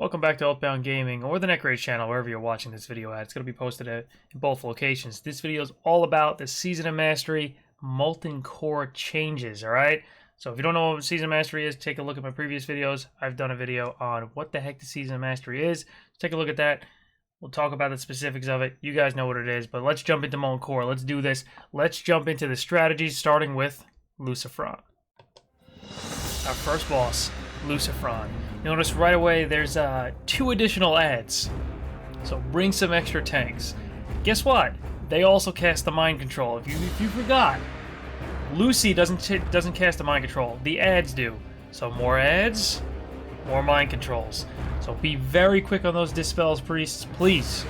Welcome back to Oathbound Gaming, or the Nekrage channel, wherever you're watching this video at. It's going to be posted in both locations. This video is all about the Season of Mastery Molten Core changes, alright? So if you don't know what Season of Mastery is, take a look at my previous videos. I've done a video on what the heck the Season of Mastery is. Take a look at that. We'll talk about the specifics of it. You guys know what it is, but let's jump into Molten Core. Let's do this. Let's jump into the strategies, starting with Lucifron. Our first boss, Lucifron. Notice right away there's 2 additional ads, so bring some extra tanks. Guess what? They also cast the mind control. If you forgot, Lucy doesn't cast the mind control. The ads do. So more ads, more mind controls. So be very quick on those dispels, priests, please.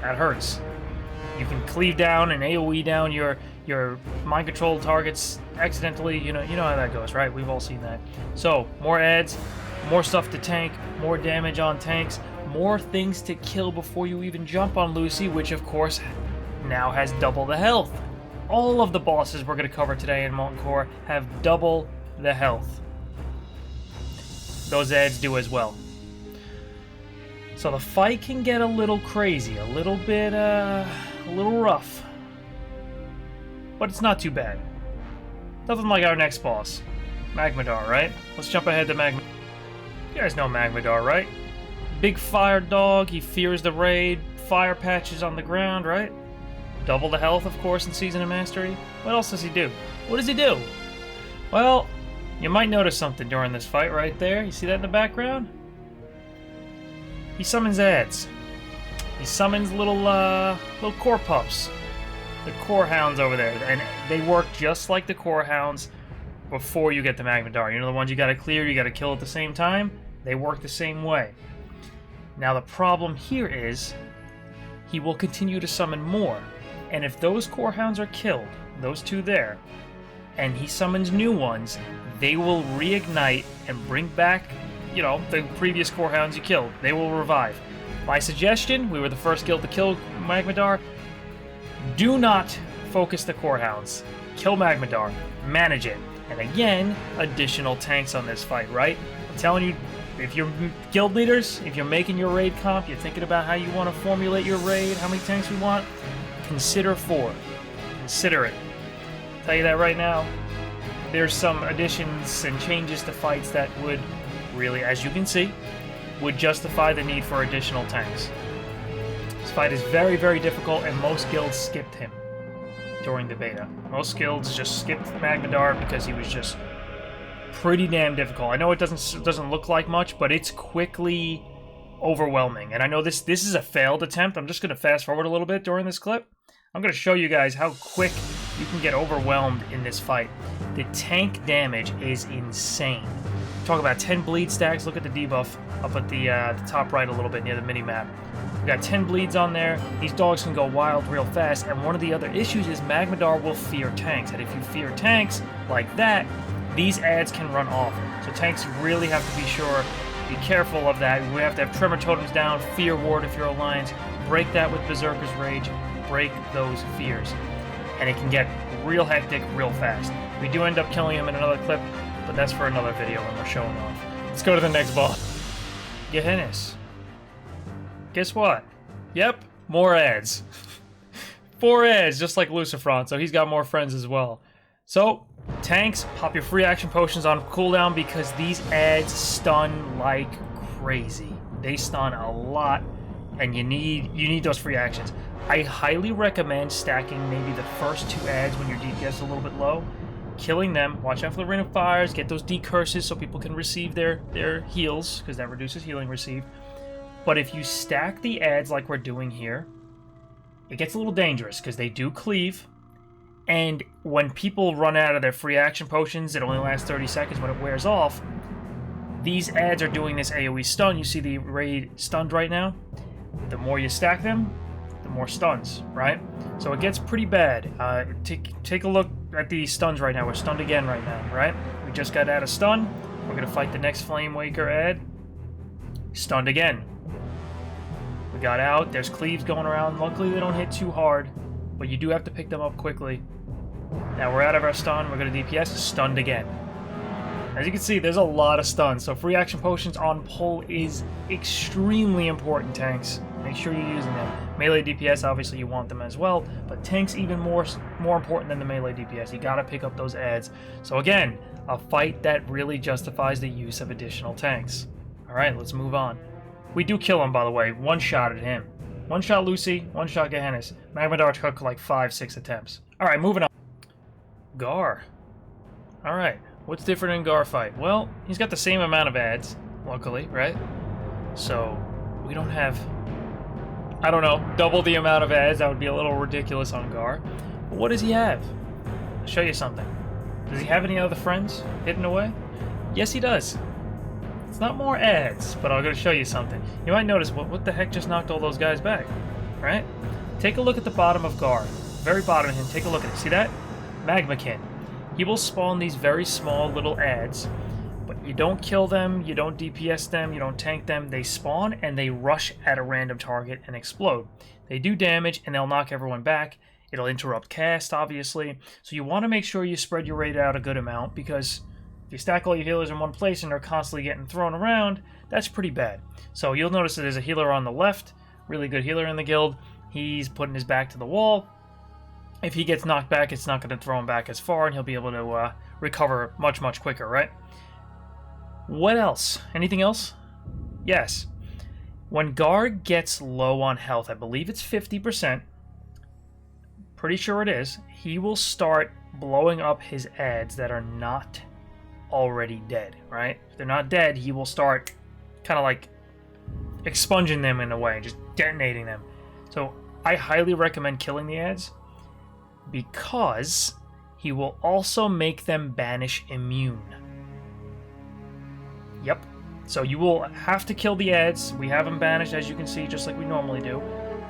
That hurts. You can cleave down and AoE down your mind control targets accidentally. You know how that goes, right? We've all seen that. So more ads. More stuff to tank, more damage on tanks, more things to kill before you even jump on Lucy, which of course now has double the health. All of the bosses we're going to cover today in Molten Core have double the health. Those ads do as well. So the fight can get a little crazy, a little rough. But it's not too bad. Nothing like our next boss, Magmadar, right? Let's jump ahead to Magmadar. You guys know Magmadar, right? Big fire dog, he fears the raid, fire patches on the ground, right? Double the health, of course, in Season of Mastery. What else does he do? What does he do? Well, you might notice something during this fight right there. You see that in the background? He summons ads. He summons little core pups. The core hounds over there. And they work just like the core hounds before you get the Magmadar. You know the ones you gotta clear, you gotta kill at the same time? They work the same way. Now the problem here is, he will continue to summon more. And if those core hounds are killed, those 2 there, and he summons new ones, they will reignite and bring back, the previous core hounds you killed. They will revive. My suggestion, we were the first guild to kill Magmadar, do not focus the core hounds. Kill Magmadar. Manage it. And again, additional tanks on this fight, right? I'm telling you, if you're guild leaders, if you're making your raid comp, you're thinking about how you want to formulate your raid, how many tanks we want, consider 4. Consider it. I'll tell you that right now. There's some additions and changes to fights that would really, as you can see, would justify the need for additional tanks. This fight is very, very difficult, and most guilds skipped him during the beta. Most guilds just skipped Magmadar because he was just pretty damn difficult. I know it doesn't look like much, but it's quickly overwhelming. And I know this is a failed attempt. I'm just going to fast forward a little bit during this clip. I'm going to show you guys how quick you can get overwhelmed in this fight. The tank damage is insane. Talk about 10 bleed stacks. Look at the debuff up at the top right a little bit near the mini-map. We got 10 bleeds on there. These dogs can go wild real fast, and one of the other issues is Magmadar will fear tanks, and if you fear tanks like that, these ads can run off. So tanks really have to be careful of that. We have to have Tremor Totems down, Fear Ward if you're Alliance, break that with Berserker's Rage, break those fears. And it can get real hectic real fast. We do end up killing him in another clip, but that's for another video when we're showing off. Let's go to the next boss. Gehennis. Guess what? Yep, more ads. 4 ads, just like Lucifron, so he's got more friends as well. So, tanks, pop your free action potions on cooldown because these ads stun like crazy. They stun a lot, and you need those free actions. I highly recommend stacking maybe the first 2 ads when your DPS is a little bit low. Killing them, watch out for the Ring of Fires, get those decurses so people can receive their heals, because that reduces healing received. But if you stack the ads like we're doing here, it gets a little dangerous because they do cleave. And when people run out of their free action potions, it only lasts 30 seconds when it wears off. These ads are doing this AoE stun. You see the raid stunned right now? The more you stack them, the more stuns, right? So it gets pretty bad. Take a look at the stuns right now. We're stunned again right now, right? We just got out of stun. We're going to fight the next Flame Waker ad. Stunned again. We got out. There's cleaves going around. Luckily, they don't hit too hard, but you do have to pick them up quickly. Now we're out of our stun. We're going to DPS. Stunned again. As you can see, there's a lot of stuns, so free action potions on pull is extremely important, tanks. Make sure you're using them. Melee DPS, obviously you want them as well, but tanks even more important than the melee DPS. You gotta pick up those adds. So again, a fight that really justifies the use of additional tanks. Alright, let's move on. We do kill him, by the way. One shot at him. One shot Lucy, one shot Gehennis. Magmadar took like 5-6 attempts. Alright, moving on. Gar. Alright, what's different in Gar fight? Well, he's got the same amount of adds, luckily, right? So, we don't have, I don't know, double the amount of adds. That would be a little ridiculous on Gar. But what does he have? I'll show you something. Does he have any other friends hidden away? Yes, he does. It's not more adds, but I'm going to show you something. You might notice, what the heck just knocked all those guys back, right? Take a look at the bottom of Gar. Very bottom of him, take a look at it. See that? Magmakin. He will spawn these very small little adds, but you don't kill them, you don't DPS them, you don't tank them. They spawn and they rush at a random target and explode. They do damage and they'll knock everyone back. It'll interrupt cast, obviously. So you want to make sure you spread your raid out a good amount, because if you stack all your healers in one place and they're constantly getting thrown around, that's pretty bad. So you'll notice that there's a healer on the left, really good healer in the guild. He's putting his back to the wall. If he gets knocked back, it's not going to throw him back as far, and he'll be able to recover much, much quicker, right? What else? Anything else? Yes. When Gar gets low on health, I believe it's 50%, pretty sure it is, he will start blowing up his adds that are not already dead, right? If they're not dead, he will start kind of like expunging them in a way, just detonating them. So I highly recommend killing the adds, because he will also make them banish immune. Yep. So you will have to kill the adds. We have them banished, as you can see, just like we normally do.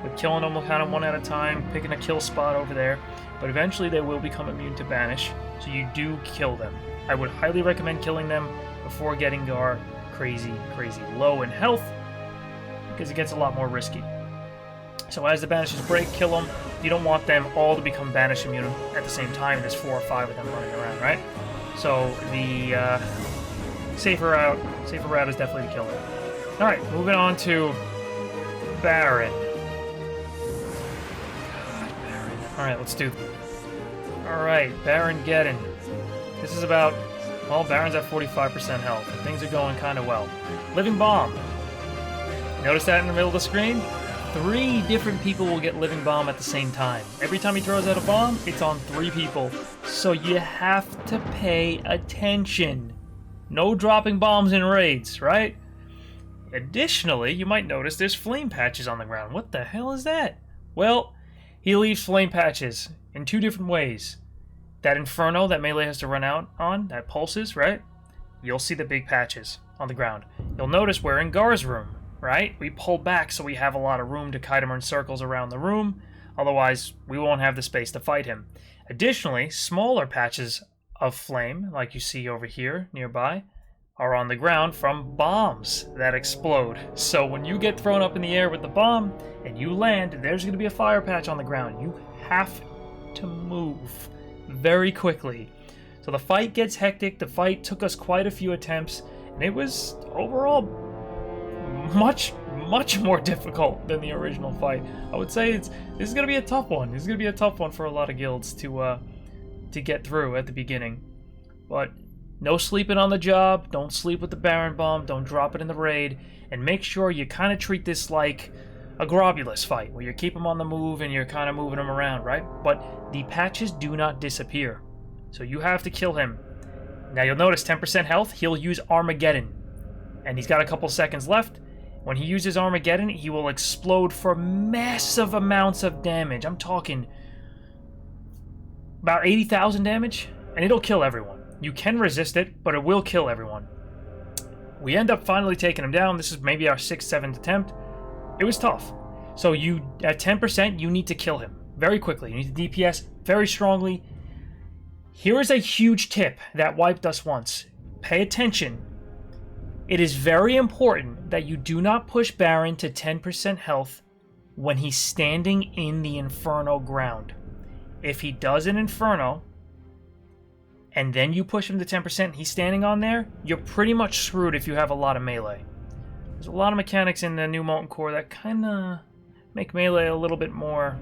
We're killing them kind of one at a time, picking a kill spot over there. But eventually they will become immune to banish, so you do kill them. I would highly recommend killing them before getting Gar crazy low in health, because it gets a lot more risky. So as the banishes break, kill them. You don't want them all to become banish immune at the same time. There's 4 or 5 of them running around, right? So the safer route is definitely to kill them. All right, moving on to Baron. All right, let's do. All right, Baron Geddon. This is about, well, Baron's at 45% health. And things are going kind of well. Living Bomb. Notice that in the middle of the screen? 3 different people will get Living Bomb at the same time. Every time he throws out a bomb, it's on 3 people. So you have to pay attention. No dropping bombs in raids, right? Additionally, you might notice there's flame patches on the ground. What the hell is that? Well, he leaves flame patches in 2 different ways. That Inferno that Melee has to run out on, that pulses, right? You'll see the big patches on the ground. You'll notice we're in Gar's room, right? We pull back so we have a lot of room to kite him in circles around the room. Otherwise, we won't have the space to fight him. Additionally, smaller patches of flame, like you see over here nearby, are on the ground from bombs that explode. So when you get thrown up in the air with the bomb and you land, there's going to be a fire patch on the ground. You have to move very quickly. So the fight gets hectic. The fight took us quite a few attempts, and it was overall much more difficult than the original fight. I would say this is going to be a tough one. This is going to be a tough one for a lot of guilds to get through at the beginning. But no sleeping on the job. Don't sleep with the Baron Bomb. Don't drop it in the raid. And make sure you kind of treat this like a Globulus fight, where you keep them on the move and you're kind of moving them around, right? But the patches do not disappear. So you have to kill him. Now you'll notice 10% health, he'll use Armageddon. And he's got a couple seconds left. When he uses Armageddon, he will explode for massive amounts of damage. I'm talking about 80,000 damage, and it'll kill everyone. You can resist it, but it will kill everyone. We end up finally taking him down. This is maybe our 6th, 7th attempt. It was tough. So you, at 10%, you need to kill him very quickly. You need to DPS very strongly. Here is a huge tip that wiped us once. Pay attention. It is very important that you do not push Baron to 10% health when he's standing in the Inferno ground. If he does an Inferno, and then you push him to 10% and he's standing on there, you're pretty much screwed if you have a lot of melee. There's a lot of mechanics in the new Molten Core that kind of make melee a little bit more,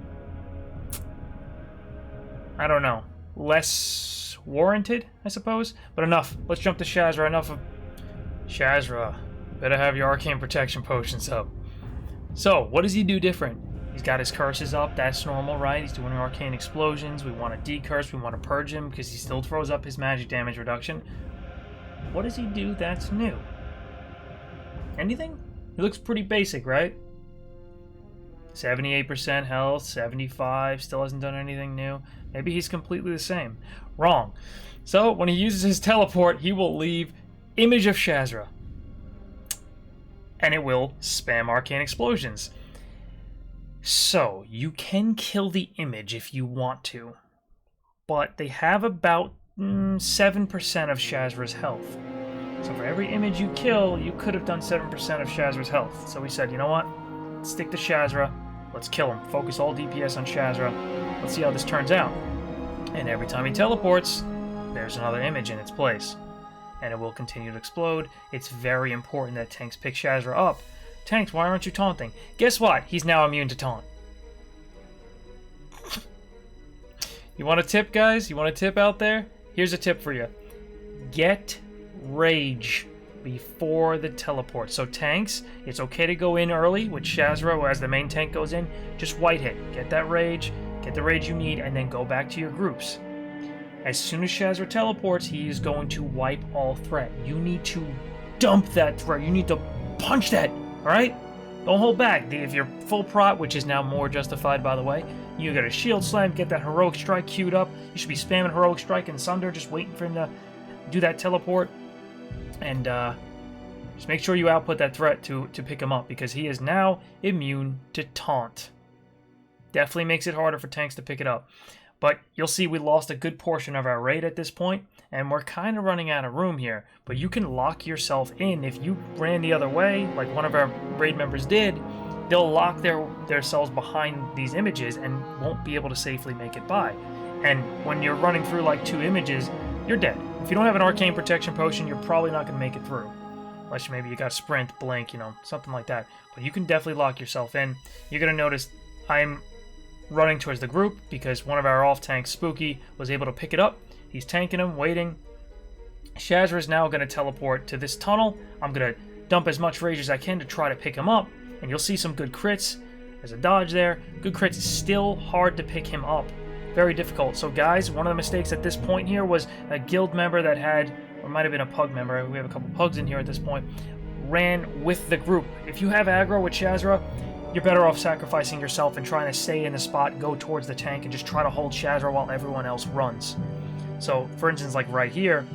I don't know, less warranted, I suppose. But enough. Let's jump to Shazra. Enough of Shazra. Better have your arcane protection potions up. So, what does he do different? He's got his curses up. That's normal, right? He's doing arcane explosions. We want to decurse. We want to purge him because he still throws up his magic damage reduction. What does he do that's new? Anything? He looks pretty basic, right? 78% health, 75, still hasn't done anything new. Maybe he's completely the same. Wrong. So, when he uses his teleport, he will leave Image of Shazra. And it will spam arcane explosions. So, you can kill the image if you want to. But they have about 7% of Shazra's health. So for every image you kill, you could have done 7% of Shazra's health. So we said, you know what? Let's stick to Shazra. Let's kill him. Focus all DPS on Shazra. Let's see how this turns out. And every time he teleports, there's another image in its place. And it will continue to explode. It's very important that tanks pick Shazra up. Tanks, why aren't you taunting? Guess what? He's now immune to taunt. You want a tip, guys? You want a tip out there? Here's a tip for you. Get Rage before the teleport. So tanks, it's okay to go in early with Shazra as the main tank goes in. Just white hit. Get that rage. Get the rage you need, and then go back to your groups. As soon as Shazra teleports, he is going to wipe all threat. You need to dump that threat. You need to punch that. Alright? Don't hold back. If you're full prot, which is now more justified, by the way, you got a shield slam, get that heroic strike queued up. You should be spamming heroic strike and Sunder, just waiting for him to do that teleport. And just make sure you output that threat to pick him up, because he is now immune to taunt. Definitely makes it harder for tanks to pick it up. But you'll see we lost a good portion of our raid at this point, and we're kind of running out of room here. But you can lock yourself in. If you ran the other way, like one of our raid members did, they'll lock themselves behind these images and won't be able to safely make it by. And when you're running through like 2 images, you're dead. If you don't have an arcane protection potion, you're probably not going to make it through. Unless maybe you got sprint, blink, something like that. But you can definitely lock yourself in. You're going to notice I'm running towards the group because one of our off tanks, Spooky, was able to pick it up. He's tanking him, waiting. Shazra is now going to teleport to this tunnel. I'm going to dump as much rage as I can to try to pick him up. And you'll see some good crits. There's a dodge there. Good crits. Still hard to pick him up. Very difficult. So guys, one of the mistakes at this point here was a guild member that had, or might have been a pug member, we have a couple pugs in here at this point, ran with the group. If you have aggro with Shazra, you're better off sacrificing yourself and trying to stay in the spot, go towards the tank, and just try to hold Shazra while everyone else runs. So, for instance, like right here,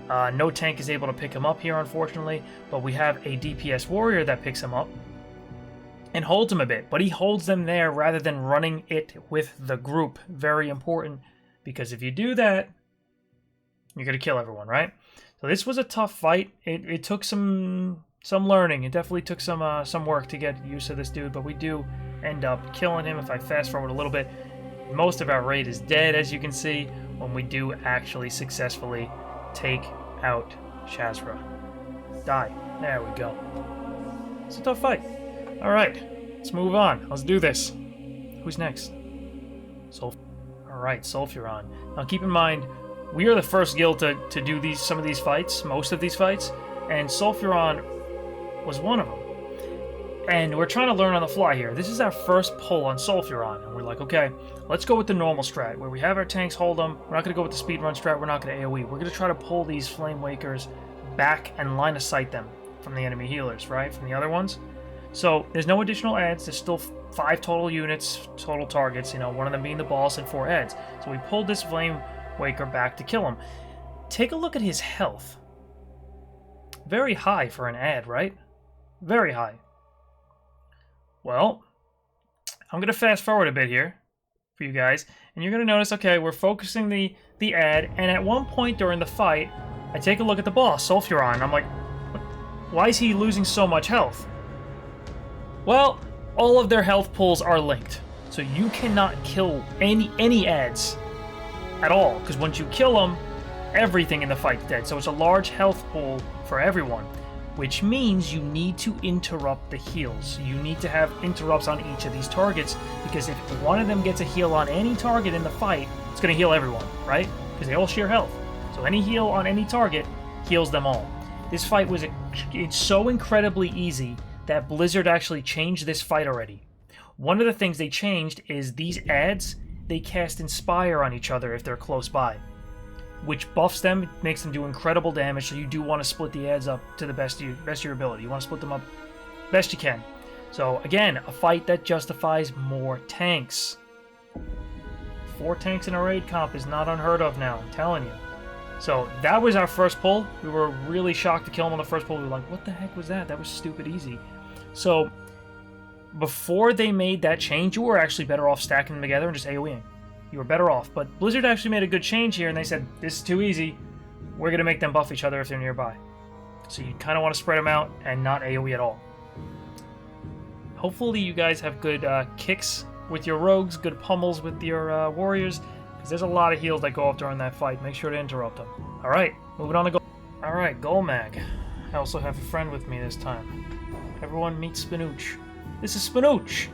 no tank is able to pick him up here, unfortunately, but we have a DPS warrior that picks him up and holds him a bit, but he holds them there rather than running it with the group. Very important, because if you do that, you're going to kill everyone, right? So this was a tough fight. It took some learning. It definitely took some work to get used to this dude, but we do end up killing him. If I fast forward a little bit, most of our raid is dead, as you can see, when we do actually successfully take out Shazra. Die. There we go. It's a tough fight. Alright, let's move on. Let's do this. Who's next? Alright, Sulfuron. Now keep in mind, we are the first guild to do some of these fights, most of these fights, and Sulfuron was one of them. And we're trying to learn on the fly here. This is our first pull on Sulfuron, and we're like, okay, let's go with the normal strat, where we have our tanks hold them. We're not going to go with the speedrun strat, we're not going to AoE. We're going to try to pull these Flame Wakers back and line of sight them from the enemy healers, right? From the other ones. So there's no additional adds. There's still 5 total units, total targets, one of them being the boss and 4 adds. So we pulled this Flame Waker back to kill him. Take a look at his health. Very high for an add, right? Very high. Well, I'm going to fast forward a bit here for you guys, and you're going to notice, okay, we're focusing the add, and at one point during the fight, I take a look at the boss, Sulfuron, and I'm like, why is he losing so much health? Well, all of their health pools are linked, so you cannot kill any adds at all, because once you kill them, everything in the fight's dead. So it's a large health pool for everyone, which means you need to interrupt the heals. You need to have interrupts on each of these targets, because if one of them gets a heal on any target in the fight, it's going to heal everyone, right? Because they all share health. So any heal on any target heals them all. This fight was it's so incredibly easy that Blizzard actually changed this fight already. One of the things they changed is these ads, they cast Inspire on each other if they're close by, which buffs them, makes them do incredible damage, so you do want to split the ads up to the best of your ability. You want to split them up best you can. So again, a fight that justifies more tanks. 4 tanks in a raid comp is not unheard of now, I'm telling you. So that was our first pull. We were really shocked to kill him on the first pull. We were like, what the heck was that? That was stupid easy. So before they made that change, you were actually better off stacking them together and just AoEing. You were better off. But Blizzard actually made a good change here, and they said, this is too easy. We're going to make them buff each other if they're nearby. So you kind of want to spread them out and not AoE at all. Hopefully you guys have good kicks with your rogues, good pummels with your warriors, because there's a lot of heals that go up during that fight. Make sure to interrupt them. Alright, moving on to Gold. Alright, Golmag. I also have a friend with me this time. Everyone meet Spinooch. This is Spinooch!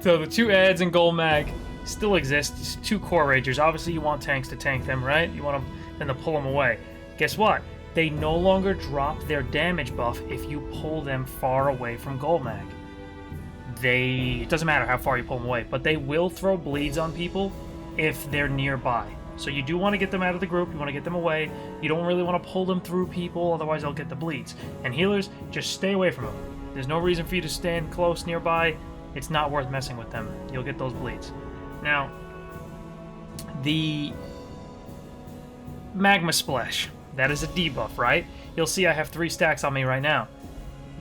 So the 2 ads in Golmag still exist. It's 2 core ragers. Obviously you want tanks to tank them, right? You want them to pull them away. Guess what? They no longer drop their damage buff if you pull them far away from Golmag. It doesn't matter how far you pull them away, but they will throw bleeds on people if they're nearby. So you do want to get them out of the group, you want to get them away. You don't really want to pull them through people, otherwise they'll get the bleeds. And healers, just stay away from them. There's no reason for you to stand close nearby. It's not worth messing with them. You'll get those bleeds. Now, the Magma Splash, that is a debuff, right? You'll see I have 3 stacks on me right now.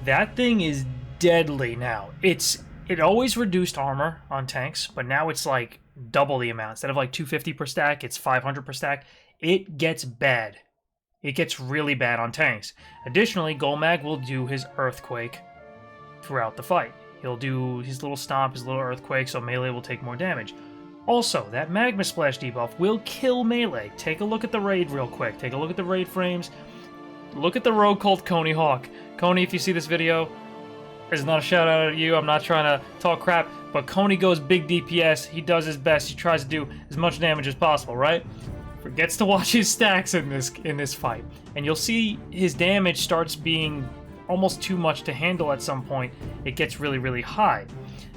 That thing is deadly now. It always reduced armor on tanks, but now it's like double the amount. Instead of like 250 per stack, it's 500 per stack. It gets bad. It gets really bad on tanks. Additionally, Golmag will do his Earthquake throughout the fight. He'll do his little stomp, his little Earthquake, so melee will take more damage. Also, that Magma Splash debuff will kill melee. Take a look at the raid real quick. Take a look at the raid frames. Look at the rogue called Coney Hawk. Coney, if you see this video, this is not a shout out at you. I'm not trying to talk crap, but Coney goes big DPS. He does his best. He tries to do as much damage as possible, right? Forgets to watch his stacks in this fight, and you'll see his damage starts being almost too much to handle at some point. It gets really, really high.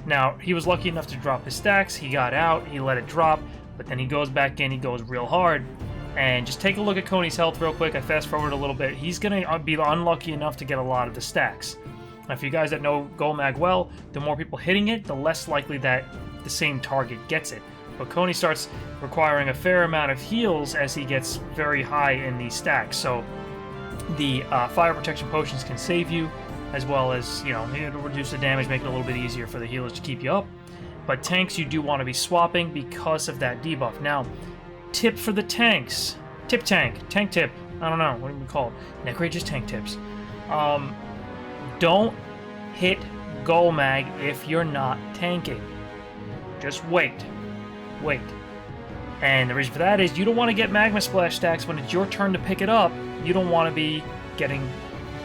Now, he was lucky enough to drop his stacks. He got out. He let it drop, but then he goes back in. He goes real hard. And just take a look at Coney's health real quick. I fast forward a little bit. He's going to be unlucky enough to get a lot of the stacks. Now, for you guys that know Golmag well, the more people hitting it, the less likely that the same target gets it. But Coney starts requiring a fair amount of heals as he gets very high in these stacks. So the fire protection potions can save you, as well as, you know, it'll reduce the damage, make it a little bit easier for the healers to keep you up. But tanks, you do want to be swapping because of that debuff. Now, tip for the tanks. Tank tip. I don't know, what do we call it? Nekrage's tank tips. Don't hit Golmag if you're not tanking. Just wait. And the reason for that is you don't want to get Magma Splash stacks when it's your turn to pick it up. You don't want to be getting,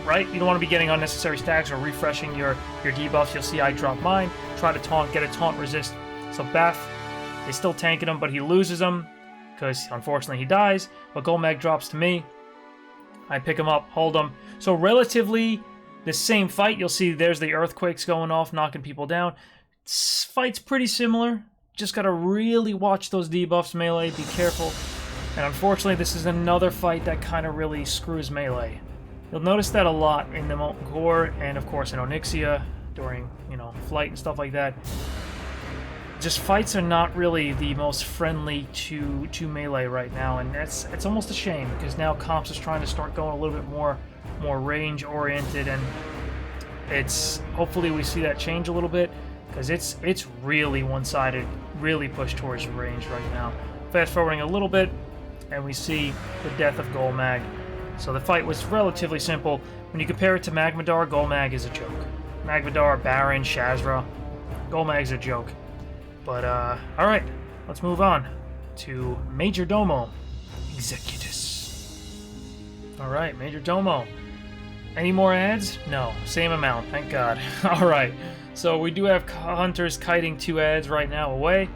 right? You don't want to be getting unnecessary stacks or refreshing your debuffs. You'll see I drop mine, try to taunt, get a taunt resist. So Bath is still tanking him, but he loses them because unfortunately he dies. But Golmag drops to me. I pick him up, hold him. So relatively the same fight. You'll see there's the earthquakes going off, knocking people down. Fight's pretty similar. Just gotta really watch those debuffs, melee, be careful. And unfortunately, this is another fight that kind of really screws melee. You'll notice that a lot in the Molten Core, and of course in Onyxia, during, you know, flight and stuff like that. Just fights are not really the most friendly to melee right now, and it's almost a shame, because now comps is trying to start going a little bit more range-oriented, and hopefully we see that change a little bit, because it's really one-sided, really pushed towards range right now. Fast forwarding a little bit, and we see the death of Golmag. So the fight was relatively simple. When you compare it to Magmadar, Golmag is a joke. Magmadar, Baron, Shazra, Golmag's a joke. But alright, let's move on to Major Domo. Executus. Alright, Major Domo. Any more ads? No. Same amount, thank God. Alright, so we do have hunters kiting 2 ads right now away,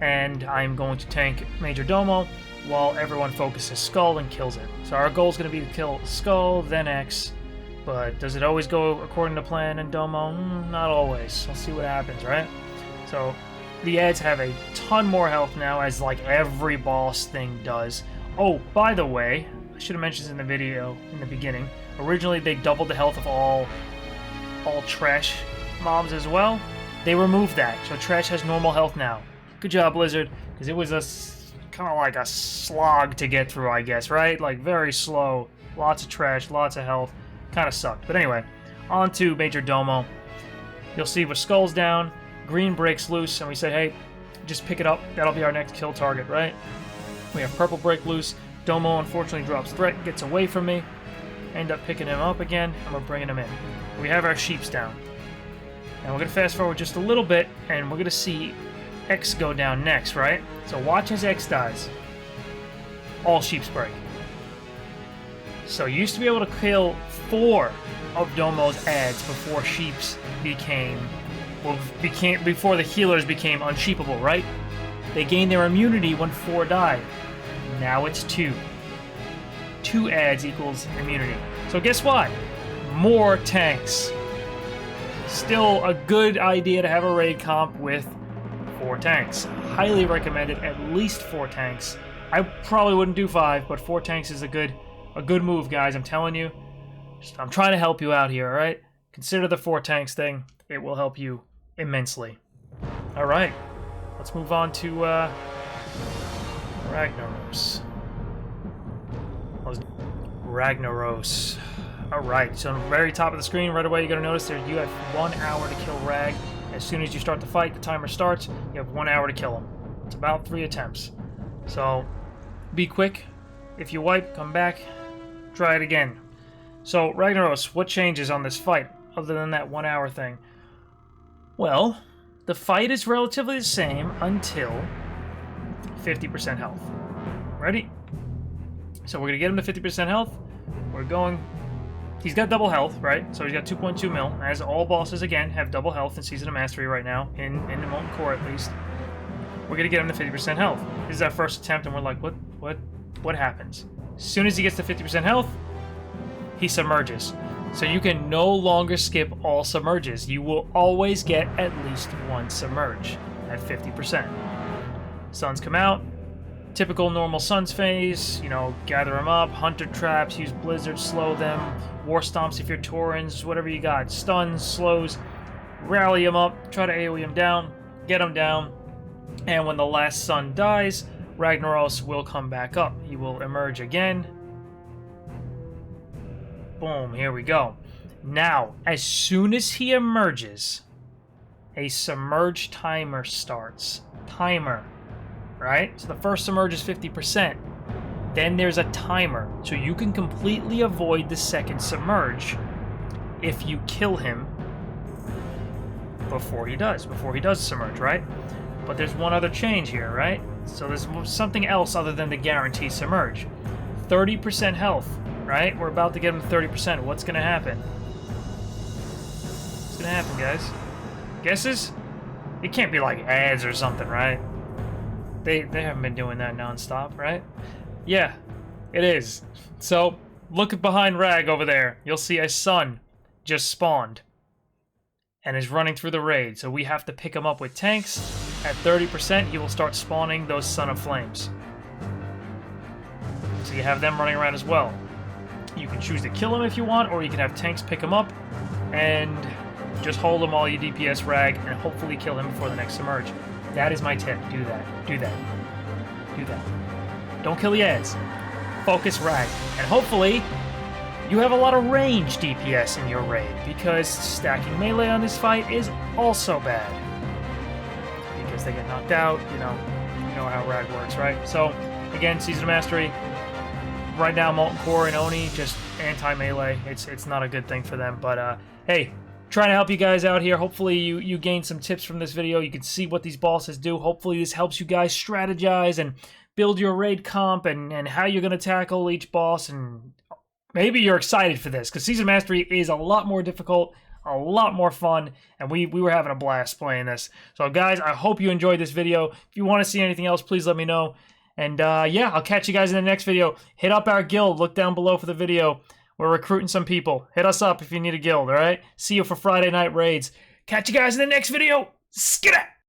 and I'm going to tank Major Domo while everyone focuses Skull and kills it. So our goal is going to be to kill Skull, then X, but does it always go according to plan in Domo? Not always. We'll see what happens, right? So the ads have a ton more health now, as like every boss thing does. Oh, by the way, I should have mentioned this in the video in the beginning. Originally, they doubled the health of all trash mobs as well. They removed that, so trash has normal health now. Good job, Blizzard, because it was a kind of like a slog to get through, I guess, right? Like very slow, lots of trash, lots of health, kind of sucked. But anyway, on to Major Domo. You'll see with Skull's down, green breaks loose, and we say, hey, just pick it up. That'll be our next kill target, right? We have purple break loose. Domo unfortunately drops threat, gets away from me. End up picking him up again, and we're bringing him in. We have our sheeps down. Now we're going to fast forward just a little bit, and we're going to see X go down next, right? So watch as X dies. All sheeps break. So you used to be able to kill 4 of Domo's ads before sheeps before the healers became unsheepable, right? They gained their immunity when 4 died. Now it's 2. 2 ads equals immunity. So guess what? More tanks. Still a good idea to have a raid comp with 4 tanks. Highly recommended at least 4 tanks. I probably wouldn't do 5, but 4 tanks is a good move, guys. I'm telling you. I'm trying to help you out here, alright? Consider the 4 tanks thing. It will help you immensely. Alright. Let's move on to Ragnaros. Ragnaros. Alright, so on the very top of the screen, right away you're going to notice you have 1 hour to kill Rag. As soon as you start the fight, the timer starts, you have 1 hour to kill him. It's about 3 attempts. So, be quick. If you wipe, come back, try it again. So, Ragnaros, what changes on this fight, other than that 1 hour thing? Well, the fight is relatively the same until 50% health. Ready? So we're going to get him to 50% health. We're going... He's got double health, right? So he's got 2.2 mil. As all bosses, again, have double health in Season of Mastery right now, in the Molten Core at least. We're going to get him to 50% health. This is our first attempt, and we're like, what happens? As soon as he gets to 50% health, he submerges. So you can no longer skip all submerges. You will always get at least 1 submerge at 50%. Suns come out. Typical normal Suns phase, you know, gather them up, hunter traps, use blizzards, slow them, war stomps if you're Taurens, whatever you got, stuns, slows, rally them up, try to AoE them down, get them down, and when the last sun dies, Ragnaros will come back up. He will emerge again. Boom, here we go. Now, as soon as he emerges, a submerge timer starts. Timer. Right? So the first submerge is 50%. Then there's a timer. So you can completely avoid the second submerge if you kill him before he does submerge, right? But there's one other change here, right? So there's something else other than the guaranteed submerge. 30% health, right? We're about to get him to 30%. What's going to happen? What's going to happen, guys? Guesses? It can't be like ads or something, right? They haven't been doing that nonstop, right? Yeah, it is. So, look behind Rag over there. You'll see a sun just spawned and is running through the raid. So we have to pick him up with tanks. At 30%, he will start spawning those Son of Flames. So you have them running around as well. You can choose to kill him if you want, or you can have tanks pick him up and just hold him while you DPS Rag and hopefully kill him before the next submerge. That is my tip. Do that. Do that. Do that. Don't kill the ads. Focus Rag. And hopefully, you have a lot of range DPS in your raid, because stacking melee on this fight is also bad. Because they get knocked out, you know how Rag works, right? So, again, Season of Mastery. Right now, Molten Core and Oni, just anti-melee. It's not a good thing for them, but hey, trying to help you guys out here. Hopefully you gain some tips from this video. You can see what these bosses do. Hopefully this helps you guys strategize and build your raid comp and how you're going to tackle each boss. And maybe you're excited for this, because Season Mastery is a lot more difficult, a lot more fun, and we were having a blast playing this. So guys, I hope you enjoyed this video. If you want to see anything else, please let me know. And yeah, I'll catch you guys in the next video. Hit up our guild. Look down below for the video. We're recruiting some people. Hit us up if you need a guild, all right? See you for Friday night raids. Catch you guys in the next video. Skidda!